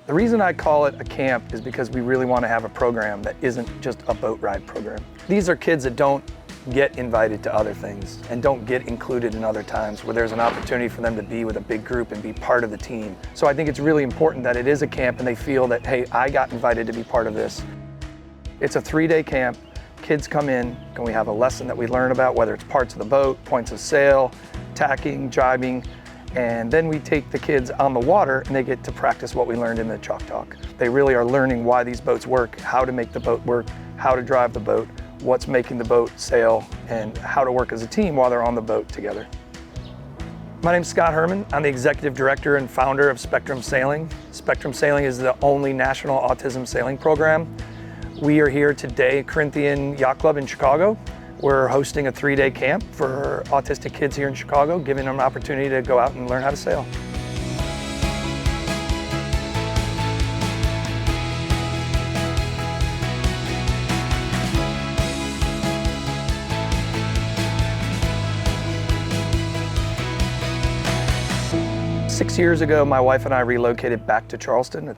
The reason I call it a camp is because we really want to have a program that isn't just a boat ride program. These are kids that don't get invited to other things and don't get included in other times where there's an opportunity for them to be with a big group and be part of the team. So I think it's really important that it is a camp and they feel that, hey, I got invited to be part of this. It's a 3-day camp. Kids come in and we have a lesson that we learn about, whether it's parts of the boat, points of sail, tacking, jibing, and then we take the kids on the water and they get to practice what we learned in the Chalk Talk. They really are learning why these boats work, how to make the boat work, how to drive the boat, what's making the boat sail, and how to work as a team while they're on the boat together. My name's Scott Herman. I'm the Executive Director and founder of Spectrum Sailing. Spectrum Sailing is the only national autism sailing program. We are here today at Corinthian Yacht Club in Chicago. We're hosting a 3-day camp for autistic kids here in Chicago, giving them an opportunity to go out and learn how to sail. Six years ago, my wife and I relocated back to Charleston.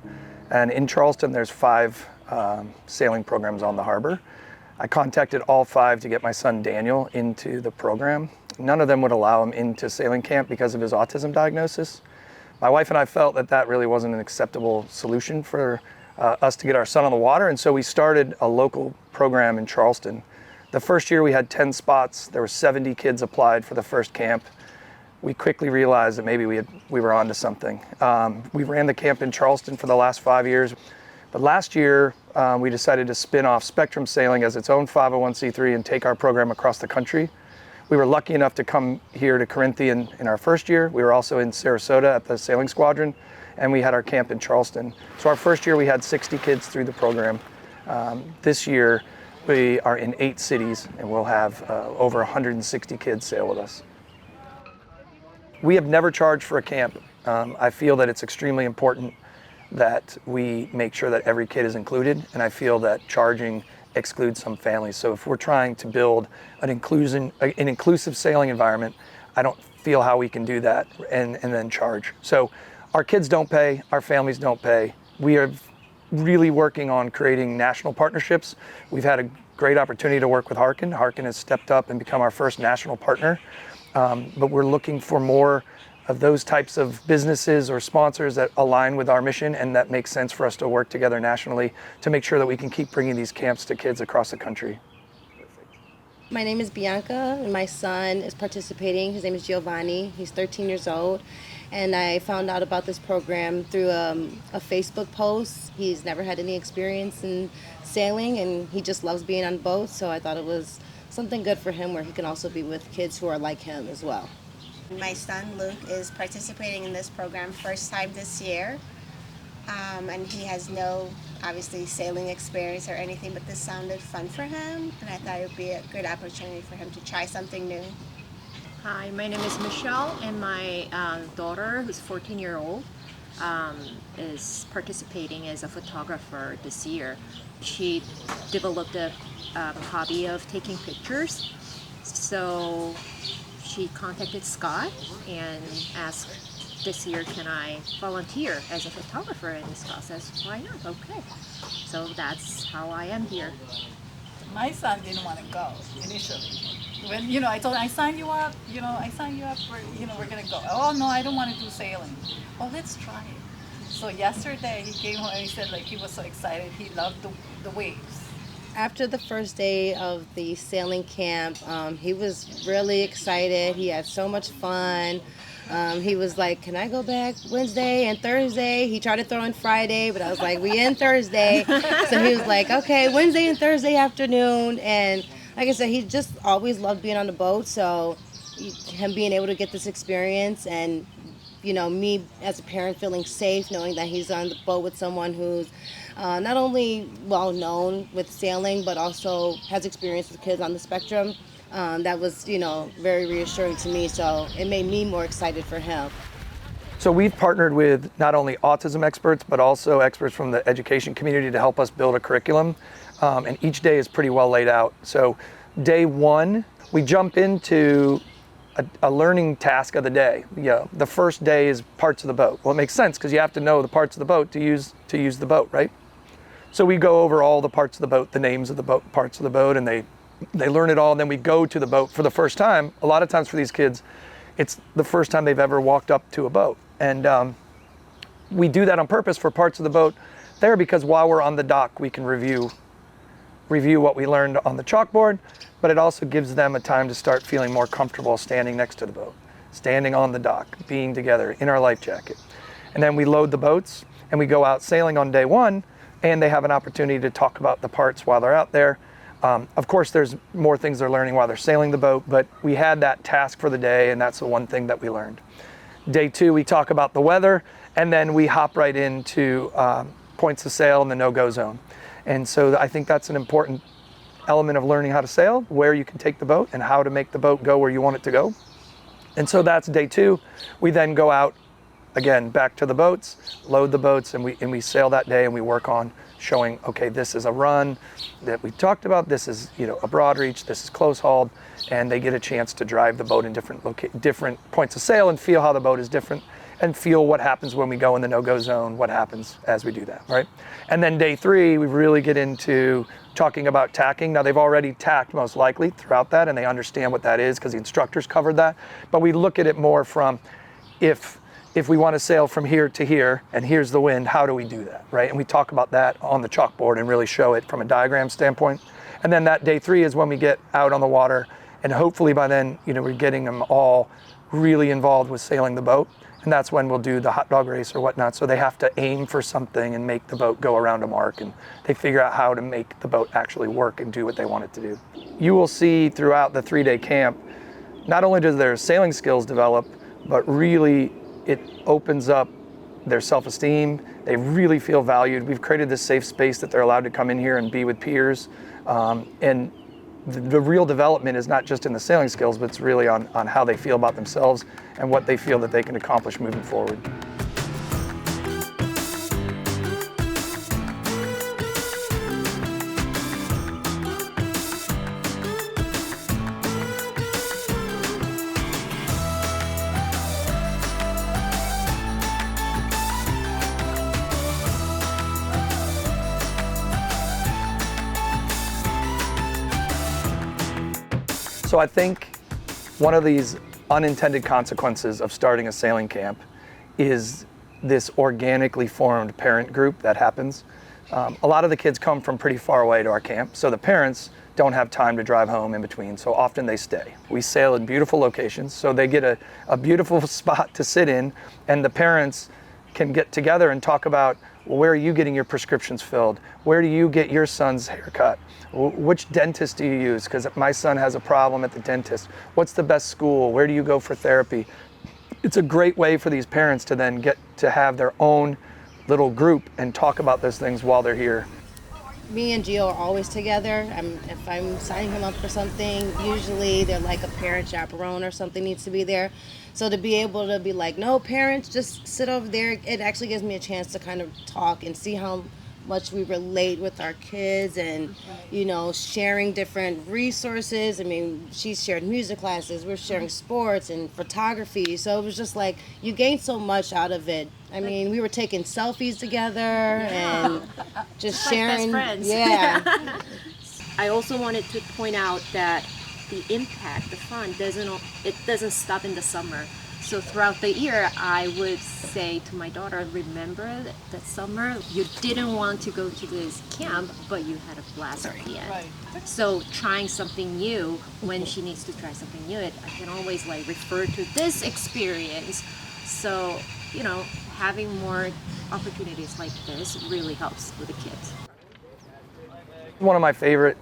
And in Charleston, there's 5 sailing programs on the harbor. I contacted all 5 to get my son Daniel into the program. None of them would allow him into sailing camp because of his autism diagnosis. My wife and I felt that that really wasn't an acceptable solution for us to get our son on the water, and so we started a local program in Charleston. The first year we had 10 spots. There were 70 kids applied for the first camp. We quickly realized that maybe we were onto something. We ran the camp in Charleston for the last 5 years. But last year, we decided to spin off Spectrum Sailing as its own 501c3 and take our program across the country. We were lucky enough to come here to Corinthian in our first year. We were also in Sarasota at the Sailing Squadron, and we had our camp in Charleston. So our first year, we had 60 kids through the program. This year, we are in 8 cities, and we'll have over 160 kids sail with us. We have never charged for a camp. I feel that it's extremely important that we make sure that every kid is included, and I feel that charging excludes some families. So if we're trying to build an inclusive sailing environment, I don't feel how we can do that and then charge. So our kids don't pay, our families don't pay. We are really working on creating national partnerships. We've had a great opportunity to work with Harken. Harken has stepped up and become our first national partner, but we're looking for more of those types of businesses or sponsors that align with our mission and that makes sense for us to work together nationally to make sure that we can keep bringing these camps to kids across the country. My name is Bianca and my son is participating. His name is Giovanni. He's 13 years old. And I found out about this program through a Facebook post. He's never had any experience in sailing and he just loves being on boats. So I thought it was something good for him where he can also be with kids who are like him as well. My son Luke is participating in this program first time this year, and he has no, obviously, sailing experience or anything, but this sounded fun for him, and I thought it would be a good opportunity for him to try something new. Hi, my name is Michelle, and my daughter, who's 14-year-old, is participating as a photographer this year. She developed a hobby of taking pictures, so she contacted Scott and asked this year, can I volunteer as a photographer? And Scott says, why not? Okay. So that's how I am here. My son didn't want to go initially. When, I told him, I signed you up, for, we're going to go. Oh, no, I don't want to do sailing. Oh, let's try it. So yesterday he came home and he said he was so excited. He loved the waves. After the first day of the sailing camp, he was really excited. He had so much fun. He was like, can I go back Wednesday and Thursday? He tried to throw in Friday, but I was like, we in Thursday. So he was like, okay, Wednesday and Thursday afternoon. And like I said, he just always loved being on the boat. So him being able to get this experience and, me as a parent feeling safe knowing that he's on the boat with someone who's not only well known with sailing, but also has experience with kids on the spectrum. That was, very reassuring to me. So it made me more excited for him. So we've partnered with not only autism experts, but also experts from the education community to help us build a curriculum. And each day is pretty well laid out. So day 1, we jump into a learning task of the day. The first day is parts of the boat. Well, it makes sense because you have to know the parts of the boat to use the boat, right? So we go over all the parts of the boat, the names of the boat, parts of the boat, and they learn it all, and then we go to the boat for the first time. A lot of times for these kids, it's the first time they've ever walked up to a boat. And we do that on purpose for parts of the boat there, because while we're on the dock, we can review what we learned on the chalkboard, but it also gives them a time to start feeling more comfortable standing next to the boat, standing on the dock, being together in our life jacket. And then we load the boats and we go out sailing on day one, and they have an opportunity to talk about the parts while they're out there. Of course, there's more things they're learning while they're sailing the boat, but we had that task for the day, and that's the one thing that we learned. Day two, we talk about the weather, and then we hop right into points of sail in the no-go zone. And so I think that's an important element of learning how to sail, where you can take the boat and how to make the boat go where you want it to go. And so that's day two. We then go out again, back to the boats, load the boats, and we sail that day, and we work on showing, okay, this is a run that we talked about, this is a broad reach, this is close hauled, and they get a chance to drive the boat in different points of sail and feel how the boat is different, and feel what happens when we go in the no-go zone, what happens as we do that, right? And then day three, we really get into talking about tacking. Now, they've already tacked most likely throughout that, and they understand what that is because the instructors covered that, but we look at it more from if we want to sail from here to here and here's the wind, how do we do that, right? And we talk about that on the chalkboard and really show it from a diagram standpoint. And then that day three is when we get out on the water, and hopefully by then, we're getting them all really involved with sailing the boat. And that's when we'll do the hot dog race or whatnot. So they have to aim for something and make the boat go around a mark, and they figure out how to make the boat actually work and do what they want it to do. You will see throughout the 3-day camp, not only do their sailing skills develop, but really it opens up their self-esteem. They really feel valued. We've created this safe space that they're allowed to come in here and be with peers. And the real development is not just in the sailing skills, but it's really on how they feel about themselves and what they feel that they can accomplish moving forward. So I think one of these unintended consequences of starting a sailing camp is this organically formed parent group that happens. A lot of the kids come from pretty far away to our camp, so the parents don't have time to drive home in between, so often they stay. We sail in beautiful locations, so they get a beautiful spot to sit in, and the parents can get together and talk about, well, where are you getting your prescriptions filled? Where do you get your son's haircut? Which dentist do you use? Because my son has a problem at the dentist. What's the best school? Where do you go for therapy? It's a great way for these parents to then get to have their own little group and talk about those things while they're here. Me and Gio are always together. If I'm signing him up for something, usually they're like a parent chaperone or something needs to be there. So to be able to be like, no, parents, just sit over there, it actually gives me a chance to kind of talk and see how much we relate with our kids, and sharing different resources. I mean, she's shared music classes, we're sharing sports and photography, so it was just like you gain so much out of it. I mean, we were taking selfies together and just sharing. Like best friends. Yeah. I also wanted to point out that the impact, the fun doesn't stop in the summer. So throughout the year, I would say to my daughter, remember that summer you didn't want to go to this camp, but you had a blast at the end. Right. So trying something new, when she needs to try something new, I can always refer to this experience. So, having more opportunities like this really helps with the kids. One of my favorite,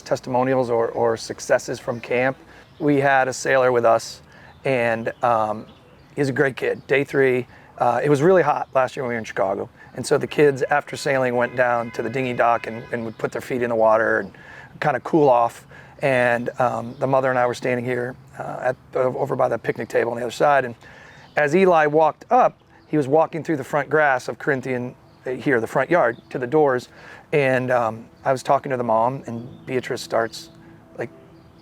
testimonials or successes from camp, we had a sailor with us, and he's a great kid. Day three, it was really hot last year when we were in Chicago, and so the kids after sailing went down to the dinghy dock and would put their feet in the water and kind of cool off. And the mother and I were standing here over by the picnic table on the other side, and as Eli walked up, he was walking through the front grass of Corinthian here, the front yard, to the doors, and I was talking to the mom, and Beatrice starts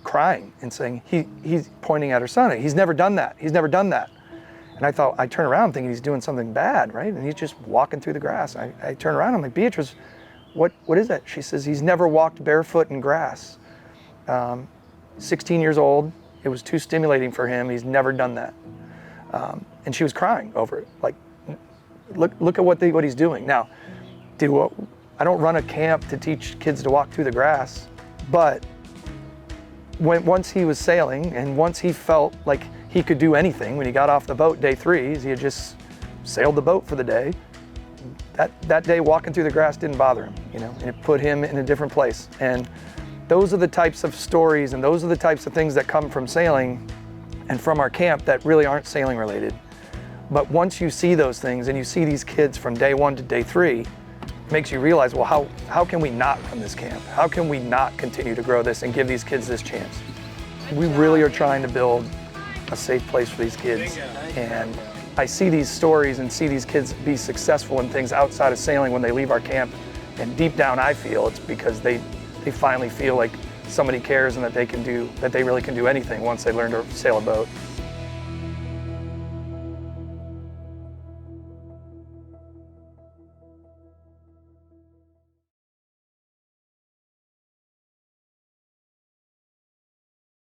crying and saying, he's pointing at her son, he's never done that, he's never done that. And I turn around thinking he's doing something bad, right? And he's just walking through the grass. I turn around, I'm like, Beatrice, what is that? She says, he's never walked barefoot in grass. 16 years old, it was too stimulating for him, he's never done that. And she was crying over it, like, look at what he's doing. Now, I don't run a camp to teach kids to walk through the grass, but once he was sailing and once he felt like he could do anything, when he got off the boat day 3, he had just sailed the boat for the day. That day walking through the grass didn't bother him, and it put him in a different place. And those are the types of stories and those are the types of things that come from sailing and from our camp that really aren't sailing related. But once you see those things and you see these kids from day 1 to day 3, it makes you realize, well, how can we not run this camp? How can we not continue to grow this and give these kids this chance? We really are trying to build a safe place for these kids. And I see these stories and see these kids be successful in things outside of sailing when they leave our camp. And deep down I feel it's because they finally feel like somebody cares and that they really can do anything once they learn to sail a boat.